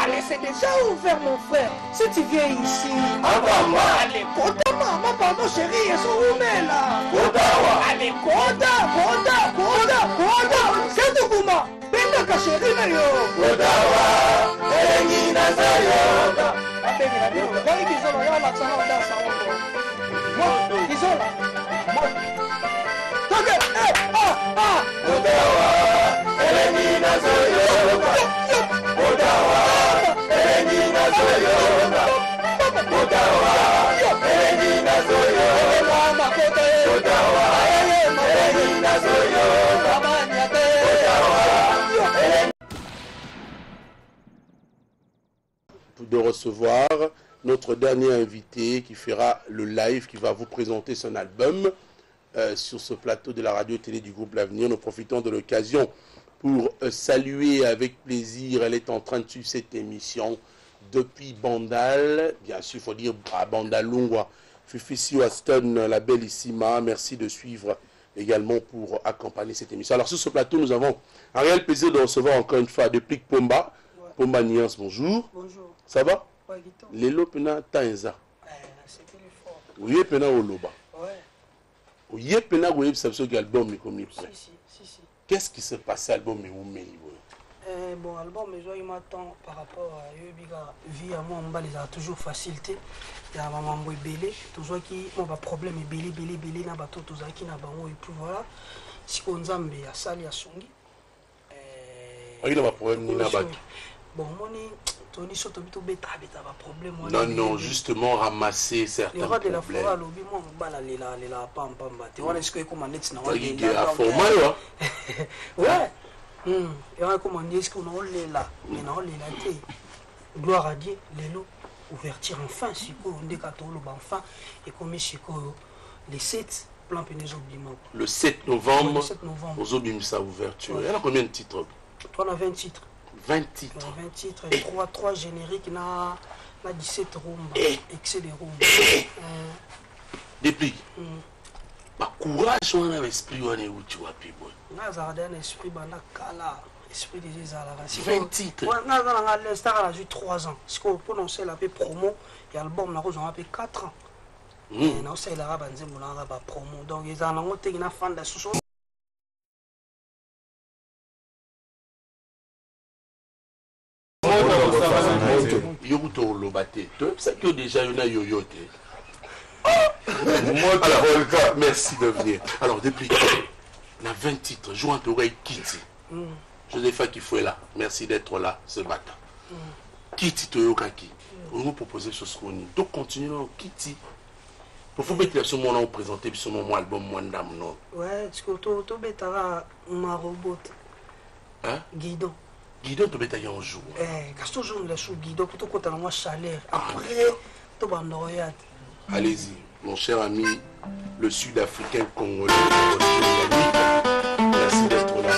Allez, c'est déjà ouvert, mon frère. Si tu viens ici, allez, Koda, maman, pardon, chérie, ils sont où, mais là? Allez, Koda. C'est tout pour moi. Benga, chérie, mais yo. De recevoir notre dernier invité qui fera le live, qui va vous présenter son album sur ce plateau de la radio et télé du groupe L'Avenir. Nous profitons de l'occasion pour saluer avec plaisir. Elle est en train de suivre cette émission depuis Bandal, bien sûr il faut dire à Bandalungwa, Fifi Aston, la bellissima. Merci de suivre également pour accompagner cette émission. Alors sur ce plateau, nous avons un réel plaisir de recevoir encore une fois depuis Pomba. Pomba Niance, bonjour. Bonjour. Ça va? Lelo pena taenza. C'était le fort. Oui, pena oloba. Ouais. Oui, pena goye sabso album comme Si. Qu'est-ce qui s'est passé album et où bon, album, mais il m'attend par rapport à Yobiga. Vie à moi, on a toujours facilité. Il y a maman belé, toujours qui on va problème belé na bateau tous qui na bango et puis voilà. Si on zambe ya sali ya songi. Il a pas problème ni na bateau. Bon, moni Tony surtout beta pas problème. Non, justement ramasser certains problèmes. Le roi de la forêt lobi moi bala lela pam tu vois est-ce que comment net na il a format ouais. Et on a commandé est-ce qu'on a là mais non les là gloire à Dieu lelo ouverture enfin si quoi on décato le enfin et comme si quoi les 7 plan pénés oubliement le 7 novembre aux obimsa ouverture. Il y a combien de titres? On a 20 titres. 20 titres. 20 titres et 3 génériques na 17 rumba excès de rumba. Depuis courage on a esprit on est où tu vois puis bon. Na za un esprit bana kala esprit des zala. 20 titres. Na la star a eu 3 ans. Ce qu'on prononcer la promo et album na on a fait 4 ans. Et na c'est la banze mulanga ba promo donc ils en ont été na fan de sous. Yobuto lobate. Ça que déjà il y a yoyote. Alors, merci de venir. Alors, depuis la 20 titres, jouant à l'oreille Kitty. Josepha Kifuela, merci d'être là ce matin. Kitty Toyokaki, on nous propose ce qu'on dit. Donc, continuons, Kitty. Pour vous mettre ce moment, on présenter ce moment album Mwandam. Ouais, tu peux mettre ma robot. Hein? Guidon. Guidon, tu peux mettre un jour. Quand je joue le sous Guidon, tu peux mettre un chaleur. Après, tu vas me allez-y, mon cher ami, le Sud-Africain congolais. Merci d'être là.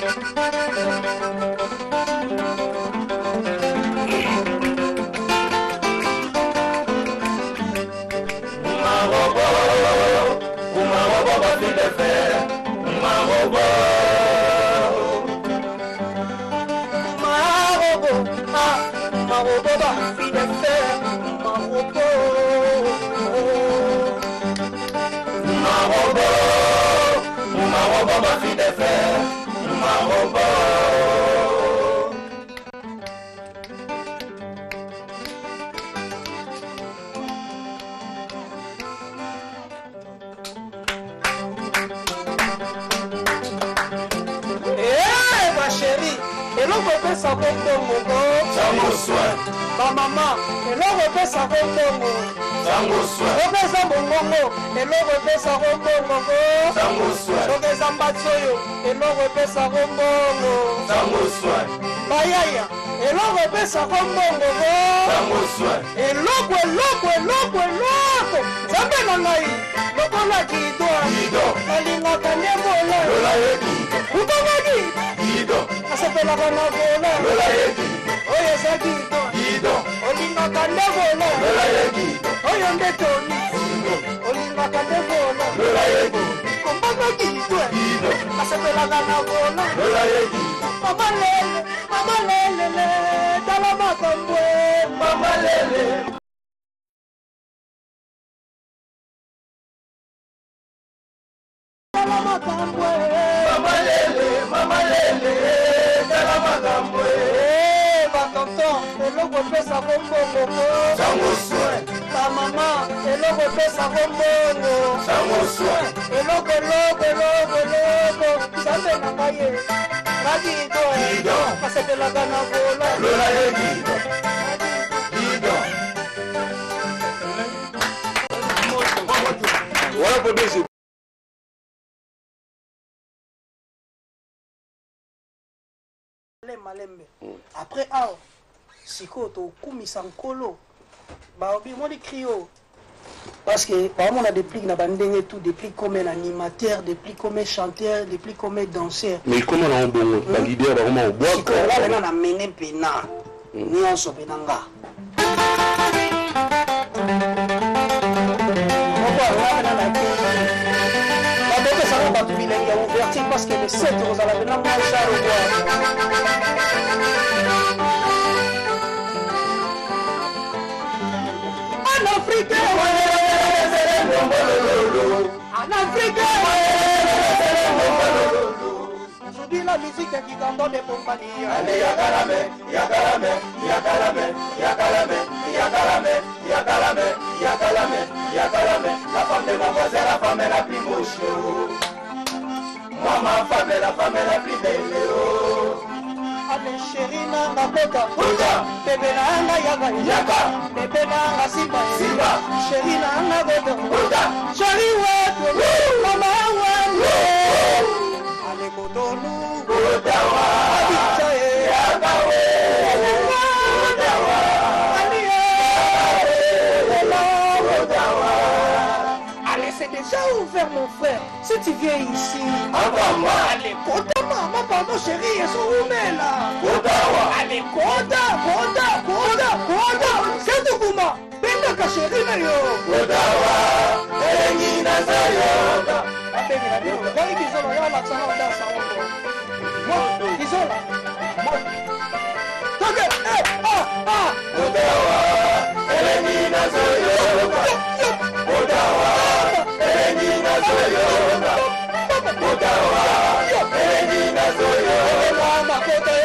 Maman, et l'on refait sa bonbongo. Refait sa bonbongo, et l'on refait sa bonbongo. Refait sa batsoyo, et l'on refait sa bonbongo. Bayaya, et l'on refait sa bonbongo. Et l'oko. Zambe nangai, loko la kido. Alinga kanye bola. Ukonga kido. Asapela kana bola. Oye Guido, Olinga Kandevolo, Oye Mbetoni, Olinga Kandevolo, Kombaga Guido, Asapela Kanavola, Mama Lele, Après, siko to kumisa nkolo ba obi mo crio parce que par exemple on a des plis na bandenge tout des plis comme un animateur, des plis comme un chanteur, des plis comme un danseur. Mais comment on bon ba leader ba comment on boit siko là na mené pena ni on so penanga parce que le 7 vous allez venir manger en Afrique, aujourd'hui la musique qui t'entend des compagnies. Allez, yakalame, yakalame, yakalame, yakalame, yakalame, yakalame, yakalame, yakalame. La femme de mon voisin, la femme est la plus moche. Maman, femme est la plus belle. Allez chérie nanga kota bébé nanga yaka bébé nanga simba chérie nanga kota chérie wetu mama wetu allez kotonu kotawa yaka kotawa allez c'est déjà ouvert mon frère si tu viens ici allez kota mama pardon chérie et son là. Allez, Koda, c'est tout pour moi. Penda chérie na yo. Kodawa, Elena Zayoga. Allez, Bizola, yo la tsana on danse ensemble. Moi, Bizola. Moi. Toke, Kodawa, Elena Zayoga. Kodawa, Elena Zayoga. Kodawa, Elena Zayoga.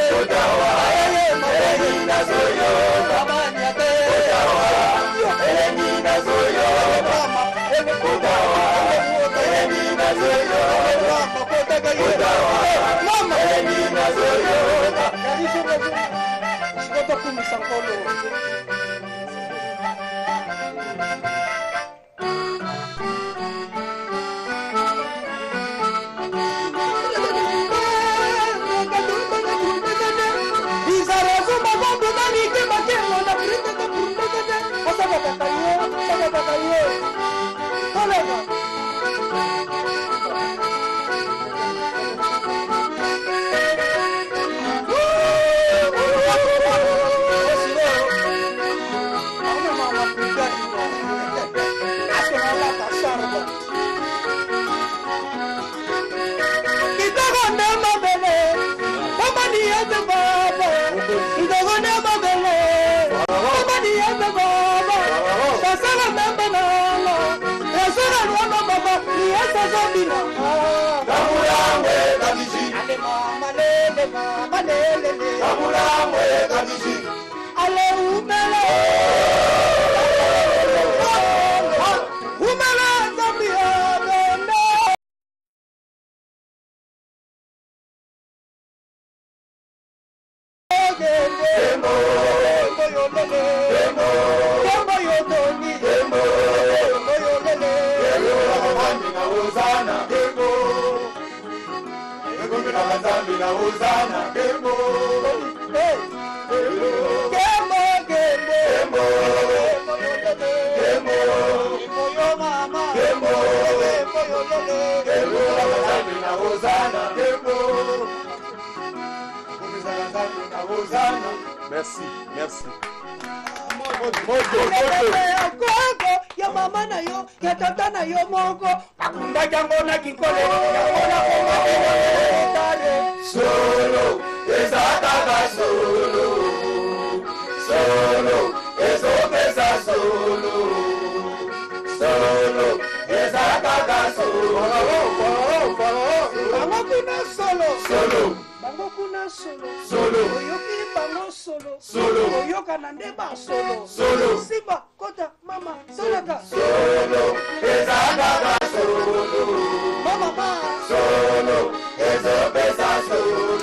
Kodawa, Elena Zoyoga. Kodawa, Elena Zoyoga. Kodawa, Elena Zoyoga. Kodawa, Elena Zoyoga. Merci, merci. Ya mama na yo, ya tata na yo moko. Akunda jango na kikole. Solo, esataka solo. Solo, eso solo Solo. oyoki bango solo Solo. oyoka na nde ba solo Solo. simba kota mama tolaka Solo. Ezakaka solo. mama ma Solo. Ezopesa solo.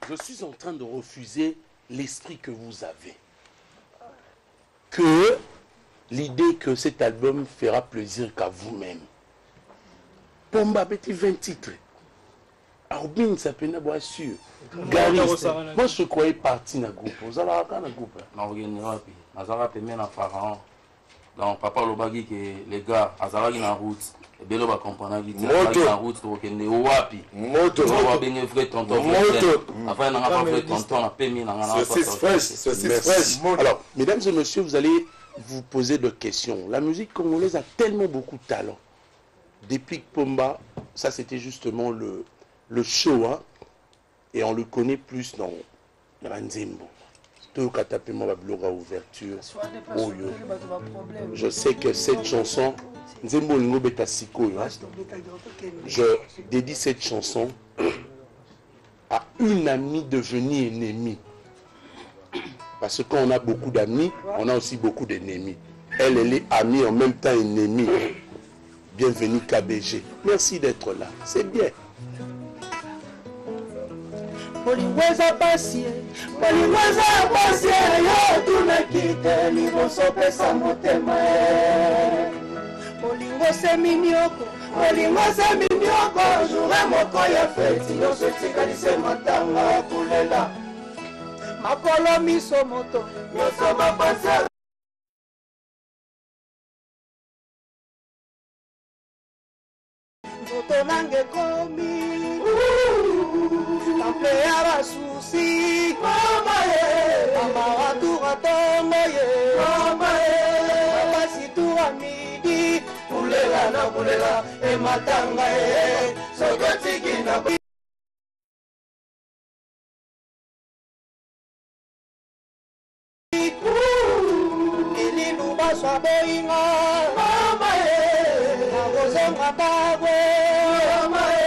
Je suis en train de refuser l'esprit que vous avez. Que l'idée que cet album fera plaisir qu'à vous-même. Pomba, petit 20 titres. Arbin, ça peut n'avoir sûr. Gary, moi je croyais parti dans le groupe. Vous allez dans le groupe. Non, Nazara Pemé na Pharaon. Donc, papa Lobagi, que les gars, Azaragi na route. Et Belo va comprendre qu'il y a en route pour qu'il y ait wapi. Moto. On va bien vrai tonton. Moto. Enfin, on n'a pas fait tonton, on a Pemé. Saucisse fraîche. Saucisse fraîche. Alors, mesdames et messieurs, vous allez vous poser des questions. La musique congolaise a tellement beaucoup de talent. Depuis que Pomba, ça c'était justement le show, hein, et on le connaît plus dans la Nzembo. Tout katapement va bloquer ouverture. Je sais que cette chanson, Nzembo Lingo Beta Siko, je dédie cette chanson à une amie devenue ennemie. Parce qu'on a beaucoup d'amis, on a aussi beaucoup d'ennemis. Elle est amie en même temps ennemie. Bienvenue KBG. Merci d'être là. C'est bien. Polingweza pasie yo tunakite liboso pesa motema Polingo se minioko jure moko ya feti nyonso etikalise matanga kulela makolo miso moto nyonso bapasa nzoto nange komi Temple ya basusi mama ye mama watura tongo ye mama ye basi tura midi kulela na kulela e matanga ye sokotiki na Elilu baswa boinga mama ye nakozonga bagwe mama ye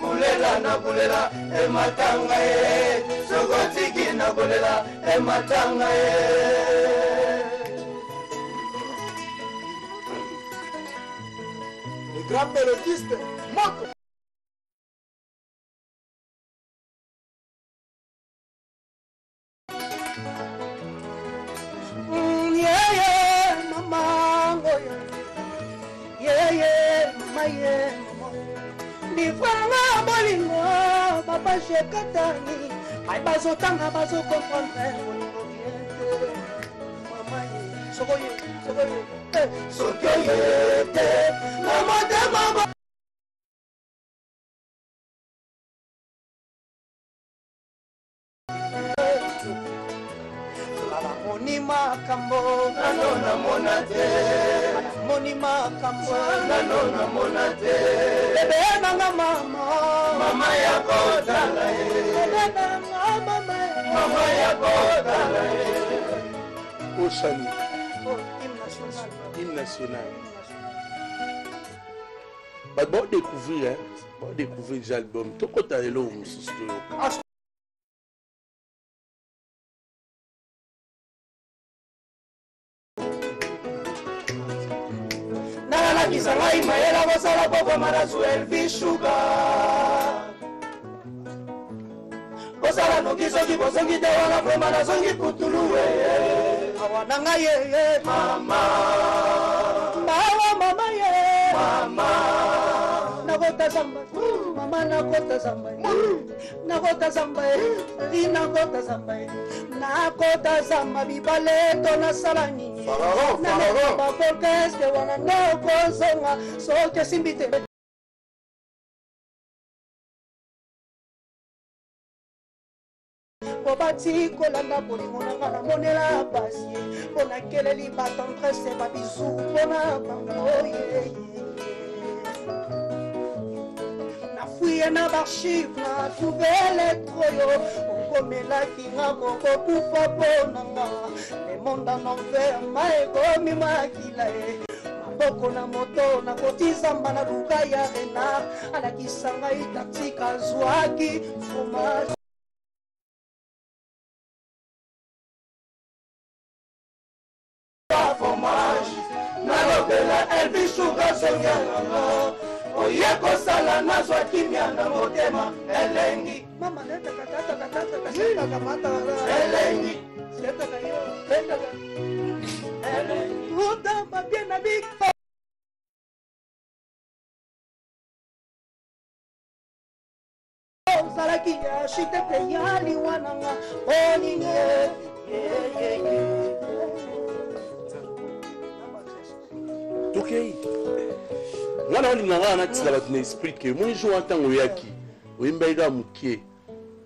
kulela na kulela e matanga ye sokotiki na kulela e matanga ye le grand mélodiste Moto mama ngoya mama Nifanga bolingo papa shekatani ay bazotanga bazokomprendre bolingo viente mama ye sokoye mama de mama Monima kambo nanona monate Monima kambo nanona monate Bebe nanga mama ya kotala Bebe nanga mama ya kotala Oshani. Hymne national. Bah, bon découvrir, hein. Bon découvrir l'album. Tout quand t'as l'eau, Kisangai maela bosala poko marasu elvishuga bosala nokisoki bosongi te wana vrema nazongi putuluwe awananga ye mama ye mama nakota zamba mama nakota zamba nakota zamba bibale to nasala nini na orchestre wana nokozonga soki simbi te po bati kolanda bolingo nanga namonela pasi mpo nakeleli batendresse babizu mpona bango nafuye na barchive na trouve lettre oyo okomelaki nga kokokufa mpo nanga le monde en enfer ma ekomi makila ye loboko na moto na kotizamba na luka ya renard alakisa ngai taktika azwaki fromage nalobela elbisuka sonyananga oye kosala nazwa kimia na motema elengi mama elengi utamba bien na biko ozalaki ya shitete ya liwananga oninye tokei ngana olinganga natisila bato na esprit ke moi jour ntango oyaki oyembaika mokie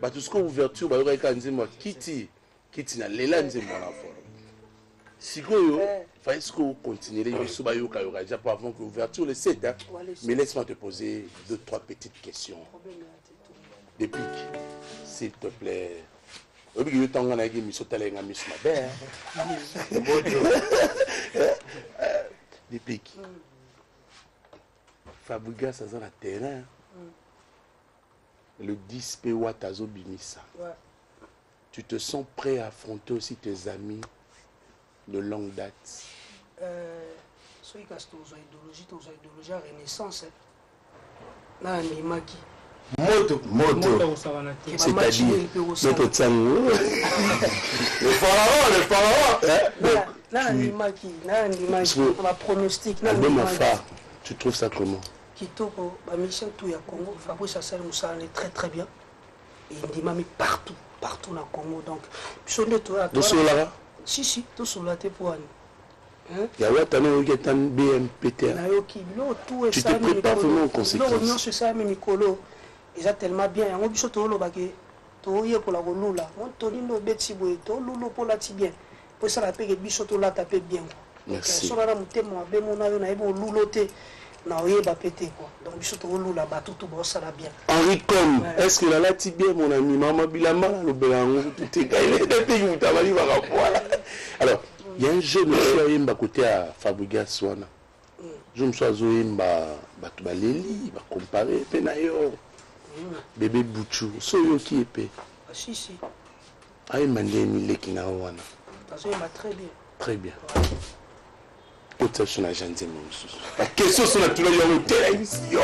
bato siko ouverture bayokaka nzembo kiti na lela nzembo wana folo sikoyo fallait siko continuer biso bayoka déjà pas avant que l'ouverture le 7 hein? Mais laisse-moi te poser 2-3 petites questions des pics s'il te plaît. Obi yo tanga na gimi sotalenga misu mabe des pics Fabregas ça dans le terrain le 10 PW tazo bimisa tu te sens prêt à affronter aussi tes amis de longue date soki kasi tozwa idéologie ya renaissance na ndimaki moto c'est-à-dire notre tsango le pharaon na ndimaki ma pronostic na album phare tu trouves ça comment kitoko ba mission tout ya Congo Fabrice Assel Moussa est très bien et ndimami partout na Congo donc biso nde to ya si tout sur la tépoine ya wata no getan BMPT na yoki lo tout tu te prépares vraiment en conséquence lo nyonso ça même mikolo ils a tellement bien yango biso to lo bake to ye ko la kolula on to lindo beti boy to lulo pour la ti bien pour ça la peke biso to la taper bien merci so la mutema be mona yo na ebo lulo te na oyeba pété quoi donc biso to lula ba tout bo ça la bien Henri Com est-ce que la ti bien mon ami maman bilamba le belango tout est caillé depuis que tu vas voir voilà alors il y a un jeune qui est à côté à Fabregas Swana je me suis zoimba batu baleli ba comparer penayo bébé Bouchou so yo qui épée si ay mandeni leki na wana ça va très bien Autre agent la question sur la tula ya hotel ici yo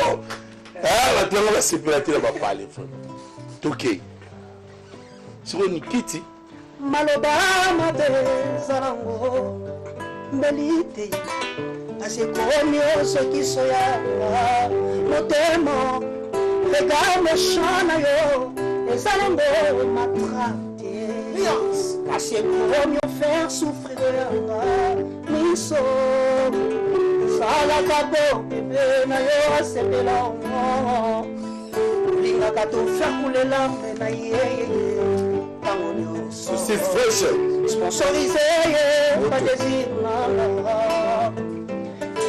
la tula va se plater va parler OK sur une kiti maloba mate zarango mbelite asikomi soki soya motemo regame chana yo esalengo matrate asikomi faire souffrir miso sala kabo bebe na yo asepela ongo lingaka to faire couler l'arme na yeye tango nyonso c'est fraîche sponsorisé pas désir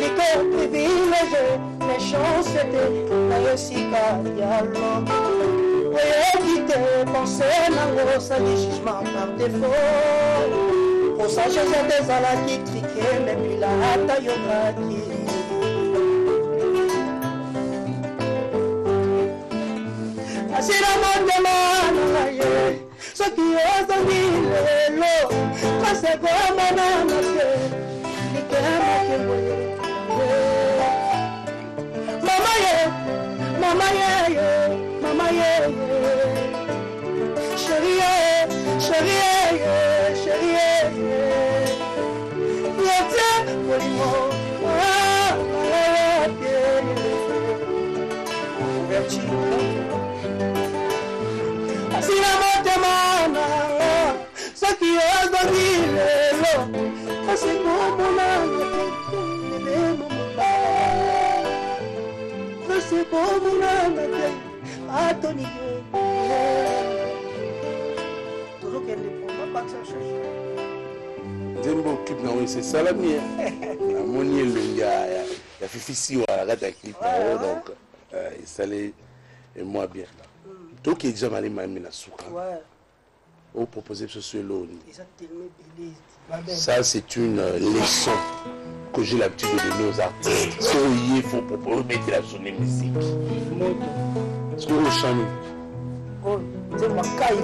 liqueur privilégié les chances étaient na yo sika dialo oyebi te penser nango osali jugement par défaut osage ete ezalaki trike mepila ata yokaki asila motema nanga ye soki ozongi lelo kasekomonana te likemakeboye mama ye chérie yote molimo asila motema nanga soki ozongi lelo kasikomonana kasikomonana te atoni tozokende poma baksa cherche Zembo occupe na oui c'est ça la mienne amoni elongi ya fifisi wa kata clip donc il s'allait et moi bien donc il déjà malé mami na suka Vous proposez ce solo. Ils ont tellement belé. Ça, c'est une leçon que j'ai l'habitude de donner aux artistes. Si il faut mettre la sonne musique. Est-ce que vous chantez? Oh, c'est moi, Kai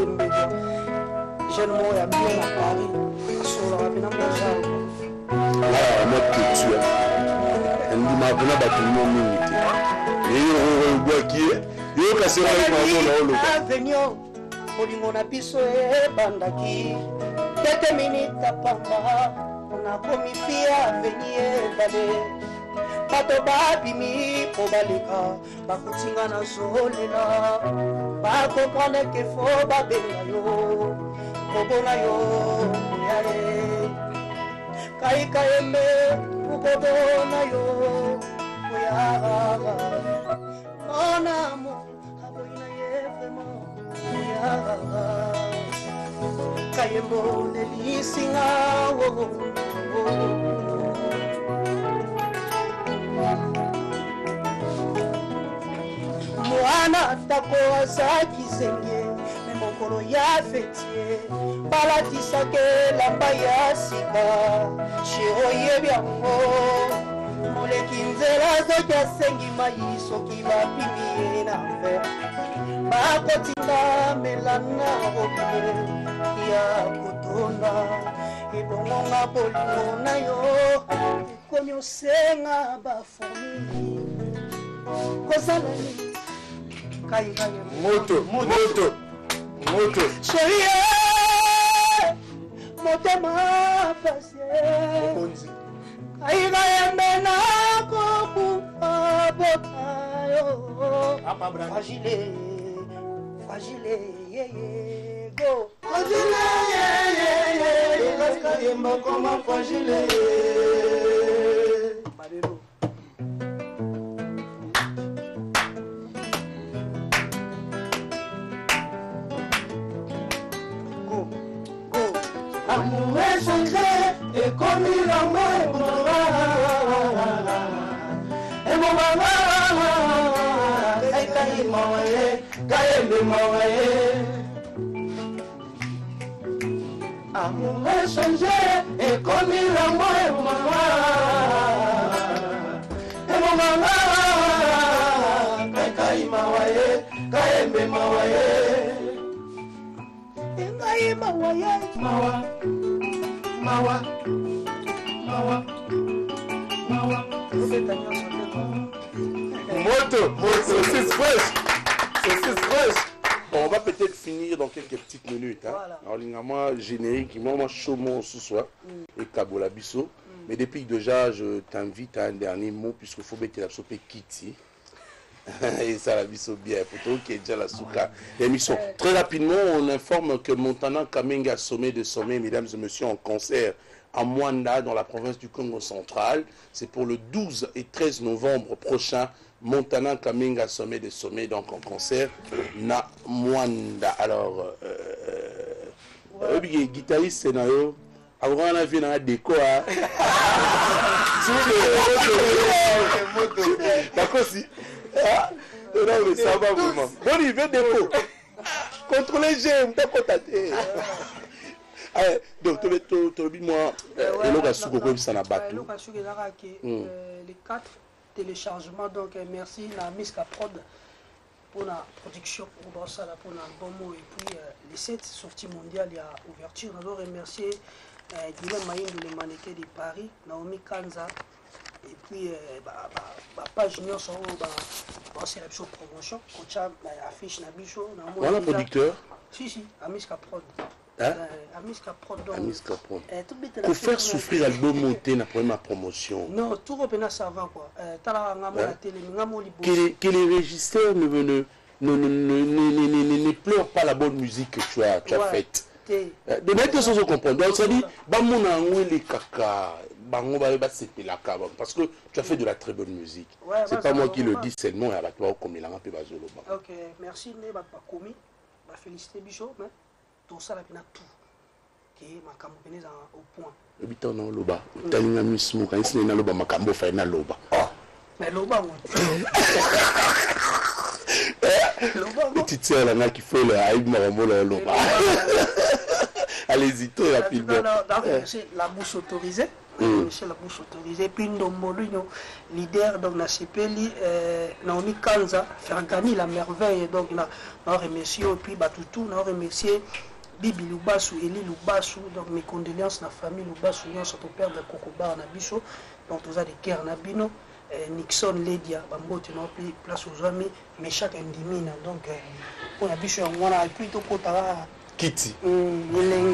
Mbego. Jeune moi, il y a bien à Paris. Sur la rapine, ah, mode culture. Elle me dit, ma bonne bâtiment, tout le monde m'imite. Et il y a un qui est. Il y a un cassé dans le Molingo na biso ebandaki tete minita pamba nakomi pia venir bale bato babimi po baleka bakutinga na zolela bakomprendre ke fo babenga yo kobona yo yale kaikayembe ukobona yo oyara mon amour aboina ye vraiment Kayembo Nelisinga Mwana tako azaki zenge Memokolo ya fetie Balatisake lamba ya sika Shiro yebiango Moleki nzela zoki asengi mayi soki bapimi na ver bakotinga melana oke ya kotona ebongonga bolingo na yo ekomi osenga bafamili kozalani kaikaye moto sherie motema pasie kaikaye na kokufa botayo fragile go fragile kaskayemba koma fragile Babelo go amour échangé et comme il en amour échangé et comme il a moi et mon maman Kai mawaye Kaembe mawaye Ngai mawaye mawa moto c'est fresh. Bon, on va peut-être finir dans quelques petites minutes. Hein. Voilà. Alors, moi, générique, moi, chaumont ce soir et Kabola Bisso. Mais depuis que déjà, je t'invite à un dernier mot, puisqu'il faut mettre la soupe Kitty. Et ça, la Bisso bien, plutôt qui est déjà la souka. L'émission. Très rapidement, on informe que Montana Kamenga sommet de sommet, mesdames et messieurs, en concert à Mwanda, dans la province du Congo central. C'est pour le 12 et 13 novembre prochain. Montana Kamenga sommet de sommet, donc en concert na Mwanda. Alors guitariste scénario avant on a vu dans la déco d'accord si non mais ça va vraiment bon il veut déco contrôler j'aime pas contacter donc tu moi et l'autre souko ça na bateau les 4 téléchargement donc merci à Miska Prod pour la production pour ça pour l'album et puis les 7 sorties mondiales il y a ouverture on doit remercier Guillaume Maïn de l'Humanité de Paris Naomi Kanza et puis page junior sur c'est la promotion coach affiche na bicho on a producteur si à Miska Prod Amiska Prod. Pour faire souffrir l'album monté na première promotion. Non, tout repena ça va quoi. Que les régisseurs ne pleurent pas la bonne musique que tu as faite. De mettre sans comprendre. Donc ça dit, les caca, parce que tu as fait de la très bonne musique. C'est pas moi qui le dis seulement, ok, merci, félicité Bichot, mais tout ça, il y a tout. Qui est au point. Le biton non loba. Talinga mismo quand il loba makambo fa na loba. Mais loba Petite sœur là qui fait le haïb marambola loba. Allez-y, toi rapidement. C'est la bouche autorisée. C'est la bouche autorisée. Puis Ndombolo, leader donc na CPLI, Naomi Kanza, Fergani la merveille donc na remercié et puis Batutu na remercié Bibi Lubasu, Eli Lubasu, donc mes condoléances na famille Lubasu, nous sommes au père de Kokobar na biso, donc tous a des cœurs na bino. Nixon Ledia Bambote non plus place aux amis mais chaque indimine donc on a vu sur on a plutôt kotara Kitty.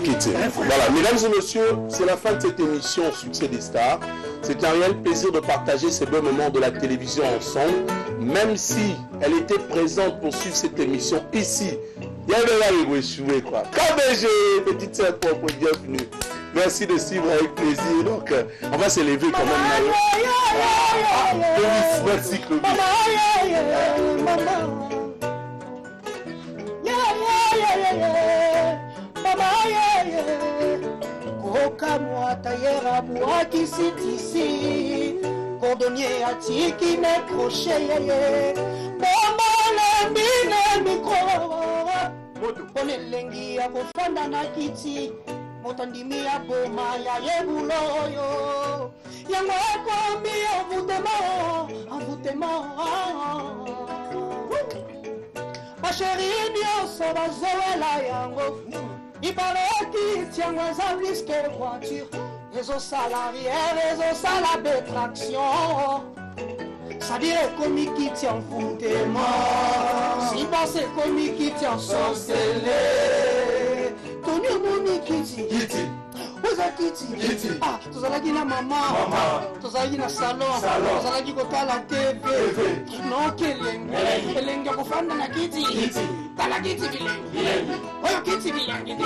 Kitty. Voilà, mesdames et messieurs, c'est la fin de cette émission Succès des Stars. C'est un réel plaisir de partager ces beaux moments de la télévision ensemble, même si elle était présente pour suivre cette émission ici. Il y avait là les échoué quoi. KBG, petite sœur propre, bienvenue. Merci de suivre avec plaisir. Donc, on va s'élever quand même. Merci, Claude. Kokamwa tayera buaki sitisi cordonnier atiki ne crochet mama lembine mikro ponelengi ya kofanda na kiti motandimi ya boma ya yebuloyo yango ekomi envoûtement ma chérie nyonso bazowela yango ipareki tiango eza plus que voiture ezosala arrière ezosala détraction c'est-à-dire ekomi kiti envoûtement si base ekomi kiti ensorcelé toni omoni kiti oza kiti tozalaki na mama tozalaki na salon tozalaki kotala tv noki elenge ya kofanda na kiti tala kiti bilengi oyo kiti bilengi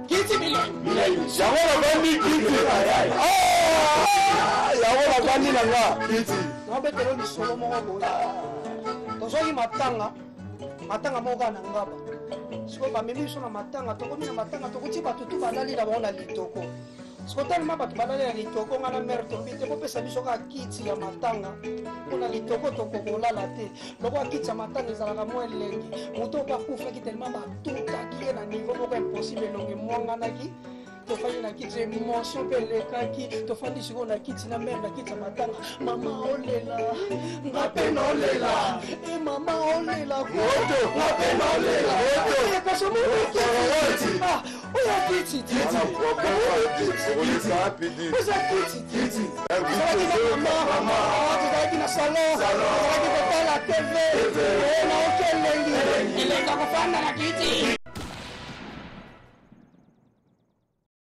kiti bilengi yango nabandi kiti yango nabandi nanga kiti nabetelo lisolo moko boye tozwaki matanga moko na ngaba siko bamemi biso na matanga tokomi na matanga tokuti bato tu balali na bango na litoko siko talema bato balali na litoko nga na mere tobi te kopesa biso kaka kiti ya matanga mpona litoko tokokolala te loko akiti ya matanga ezalaka mwa elengi moto bakufaki telema batutaki ye na niveau moko impossible elonge mwanganaki tofandi na kiti émotion mpe elekaki tofandi sikoyo na kiti na mere na kiti ya matanga mama olela nga mpe naolela e mama olela nga mpe naolela oyo kiti tozalaki na salon tozalaki kotala tv naoki elengi elenga kofanda na kiti